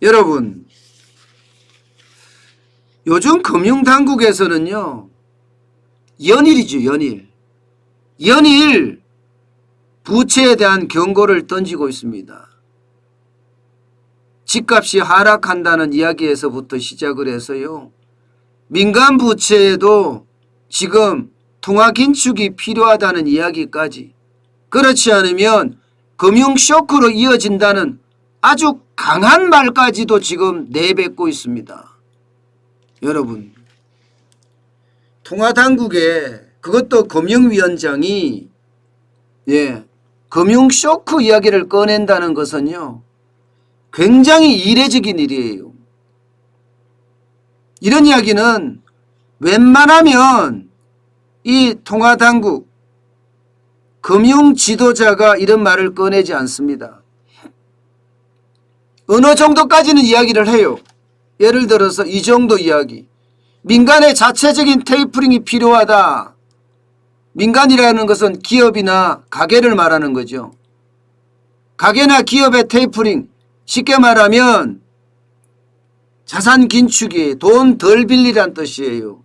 여러분, 요즘 금융당국에서는요, 연일이죠, 연일. 연일 부채에 대한 경고를 던지고 있습니다. 집값이 하락한다는 이야기에서부터 시작을 해서요, 민간 부채에도 지금 통화 긴축이 필요하다는 이야기까지, 그렇지 않으면 금융 쇼크로 이어진다는 아주 강한 말까지도 지금 내뱉고 있습니다. 여러분, 통화당국에 그것도 금융위원장이 금융 쇼크 이야기를 꺼낸다는 것은요, 굉장히 이례적인 일이에요. 이런 이야기는 웬만하면 이 통화당국, 금융 지도자가 이런 말을 꺼내지 않습니다. 어느 정도까지는 이야기를 해요. 예를 들어서 이 정도 이야기. 민간의 자체적인 테이퍼링이 필요하다. 민간이라는 것은 기업이나 가게를 말하는 거죠. 가게나 기업의 테이퍼링, 쉽게 말하면 자산 긴축이 돈 덜 빌리란 뜻이에요.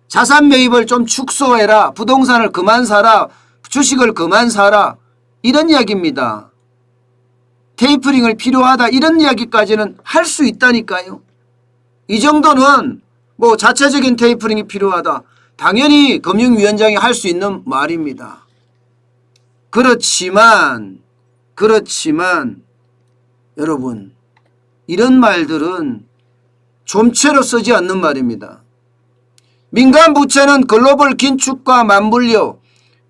자산 매입을 좀 축소해라. 부동산을 그만 사라. 주식을 그만 사라. 이런 이야기입니다. 테이퍼링을 필요하다. 이런 이야기까지는 할 수 있다니까요. 이 정도는 뭐 자체적인 테이퍼링이 필요하다. 당연히 금융위원장이 할 수 있는 말입니다. 그렇지만 여러분, 이런 말들은 좀채로 쓰지 않는 말입니다. 민간 부채는 글로벌 긴축과 맞물려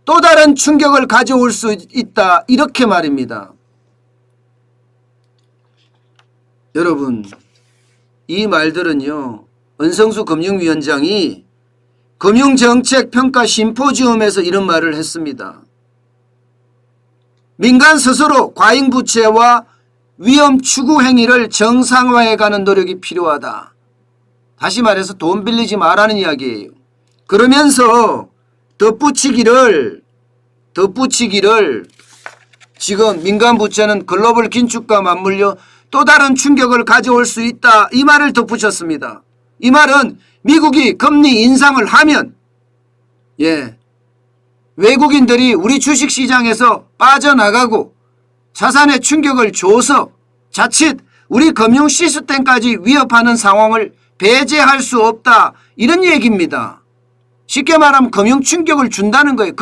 또 다른 충격을 가져올 수 있다. 이렇게 말입니다. 여러분, 이 말들은요, 은성수 금융위원장이 금융정책평가 심포지움에서 이런 말을 했습니다. 민간 스스로 과잉부채와 위험 추구 행위를 정상화해가는 노력이 필요하다. 다시 말해서 돈 빌리지 말라는 이야기예요. 그러면서 덧붙이기를 지금 민간 부채는 글로벌 긴축과 맞물려 또 다른 충격을 가져올 수 있다. 이 말을 덧붙였습니다. 이 말은 미국이 금리 인상을 하면 외국인들이 우리 주식시장에서 빠져나가고 자산에 충격을 줘서 자칫 우리 금융 시스템까지 위협하는 상황을 배제할 수 없다. 이런 얘기입니다. 쉽게 말하면 금융 충격을 준다는 거예요.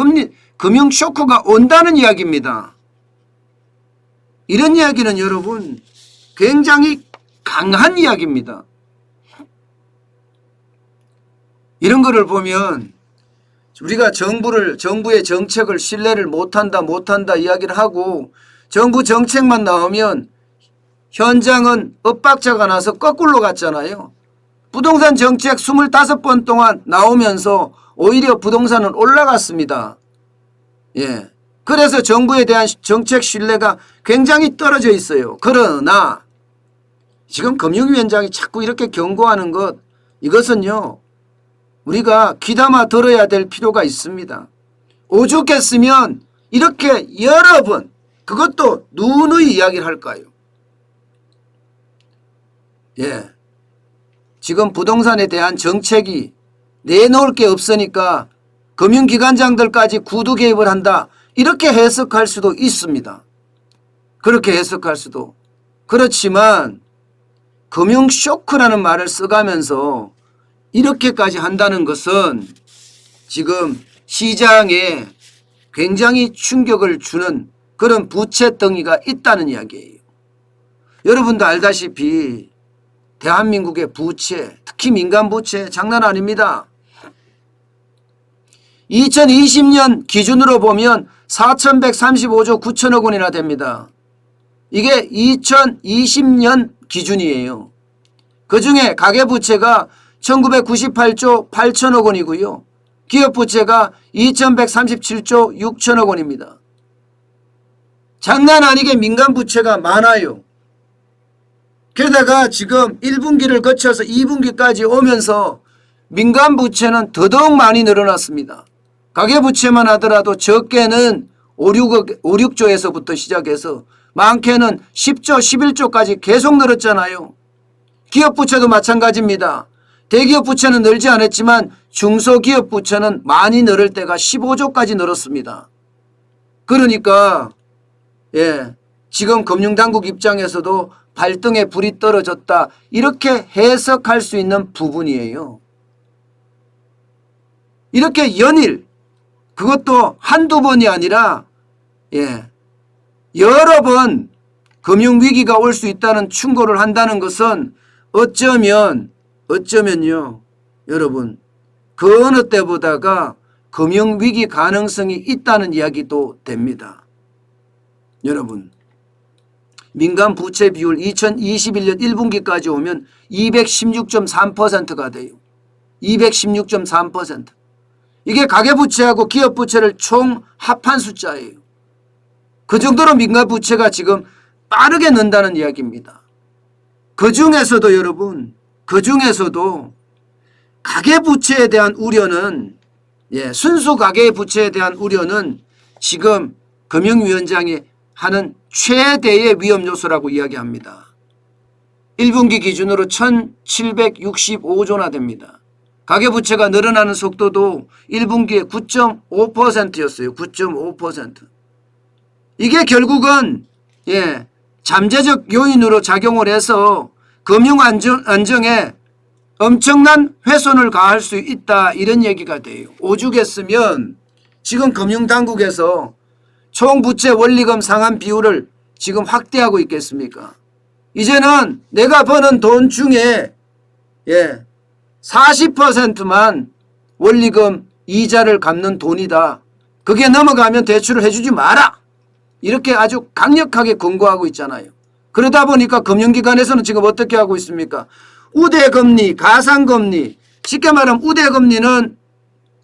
금융 쇼크가 온다는 이야기입니다. 이런 이야기는 여러분 굉장히 강한 이야기입니다. 이런 거를 보면 우리가 정부의 정책을 신뢰를 못한다 이야기를 하고 정부 정책만 나오면 현장은 엇박자가 나서 거꾸로 갔잖아요. 부동산 정책 25번 동안 나오면서 오히려 부동산은 올라갔습니다. 그래서 정부에 대한 정책 신뢰가 굉장히 떨어져 있어요. 그러나 지금 금융위원장이 자꾸 이렇게 경고하는 것, 이것은요, 우리가 귀담아 들어야 될 필요가 있습니다. 오죽했으면 이렇게 여러 번, 그것도 누누이 이야기를 할까요? 지금 부동산에 대한 정책이 내놓을 게 없으니까 금융기관장들까지 구두 개입을 한다. 이렇게 해석할 수도 있습니다. 그렇게 해석할 수도. 그렇지만 금융 쇼크라는 말을 써가면서 이렇게까지 한다는 것은 지금 시장에 굉장히 충격을 주는 그런 부채 덩이가 있다는 이야기예요. 여러분도 알다시피 대한민국의 부채, 특히 민간 부채 장난 아닙니다. 2020년 기준으로 보면 4,135조 9천억 원이나 됩니다. 이게 2020년 기준이에요. 그중에 가계부채가 1998조 8천억 원이고요. 기업부채가 2137조 6천억 원입니다. 장난 아니게 민간부채가 많아요. 게다가 지금 1분기를 거쳐서 2분기까지 오면서 민간부채는 더더욱 많이 늘어났습니다. 가계부채만 하더라도 적게는 5, 6조에서부터 시작해서 많게는 10조, 11조까지 계속 늘었잖아요. 기업 부채도 마찬가지입니다. 대기업 부채는 늘지 않았지만 중소기업 부채는 많이 늘을 때가 15조까지 늘었습니다. 그러니까 지금 금융당국 입장에서도 발등에 불이 떨어졌다 이렇게 해석할 수 있는 부분이에요. 이렇게 연일 그것도 한두 번이 아니라 여러 번 금융위기가 올 수 있다는 충고를 한다는 것은 어쩌면요 여러분 그 어느 때보다가 금융위기 가능성이 있다는 이야기도 됩니다. 여러분 민간 부채 비율 2021년 1분기까지 오면 216.3%가 돼요. 216.3%. 이게 가계부채하고 기업부채를 총 합한 숫자예요. 그 정도로 민간 부채가 지금 빠르게 는다는 이야기입니다. 그 중에서도 여러분 그중에서도 가계부채에 대한 우려는 순수 가계부채에 대한 우려는 지금 금융위원장이 하는 최대의 위험 요소라고 이야기합니다. 1분기 기준으로 1765조나 됩니다. 가계부채가 늘어나는 속도도 1분기에 9.5%였어요. 9.5%. 이게 결국은 잠재적 요인으로 작용을 해서 금융 안정에 엄청난 훼손을 가할 수 있다 이런 얘기가 돼요. 오죽했으면 지금 금융당국에서 총부채 원리금 상환 비율을 지금 확대하고 있겠습니까? 이제는 내가 버는 돈 중에 40%만 원리금 이자를 갚는 돈이다. 그게 넘어가면 대출을 해주지 마라. 이렇게 아주 강력하게 권고하고 있잖아요. 그러다 보니까 금융기관에서는 지금 어떻게 하고 있습니까? 우대금리, 가상금리, 쉽게 말하면 우대금리는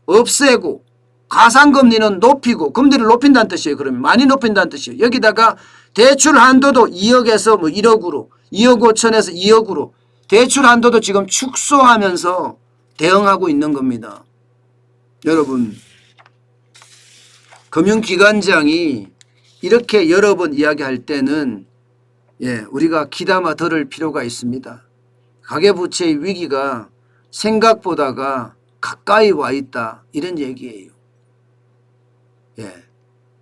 없애고 가상금리는 높이고 금리를 높인다는 뜻이에요. 그러면 많이 높인다는 뜻이에요. 여기다가 대출 한도도 2억에서 1억으로 2억 5천에서 2억으로 대출 한도도 지금 축소하면서 대응하고 있는 겁니다. 여러분 금융기관장이 이렇게 여러 번 이야기할 때는 우리가 귀담아 들을 필요가 있습니다. 가계부채의 위기가 생각보다가 가까이 와 있다 이런 얘기예요.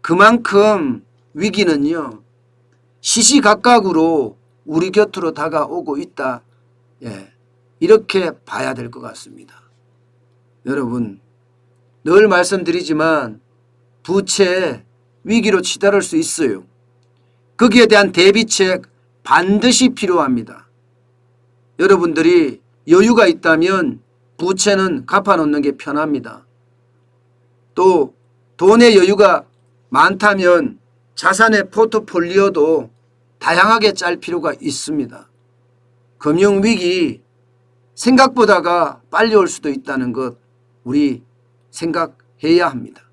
그만큼 위기는요 시시각각으로 우리 곁으로 다가오고 있다. 이렇게 봐야 될 것 같습니다. 여러분 늘 말씀드리지만 부채 위기로 치달을 수 있어요. 거기에 대한 대비책 반드시 필요합니다. 여러분들이 여유가 있다면 부채는 갚아놓는 게 편합니다. 또 돈의 여유가 많다면 자산의 포트폴리오도 다양하게 짤 필요가 있습니다. 금융위기 생각보다가 빨리 올 수도 있다는 것 우리 생각해야 합니다.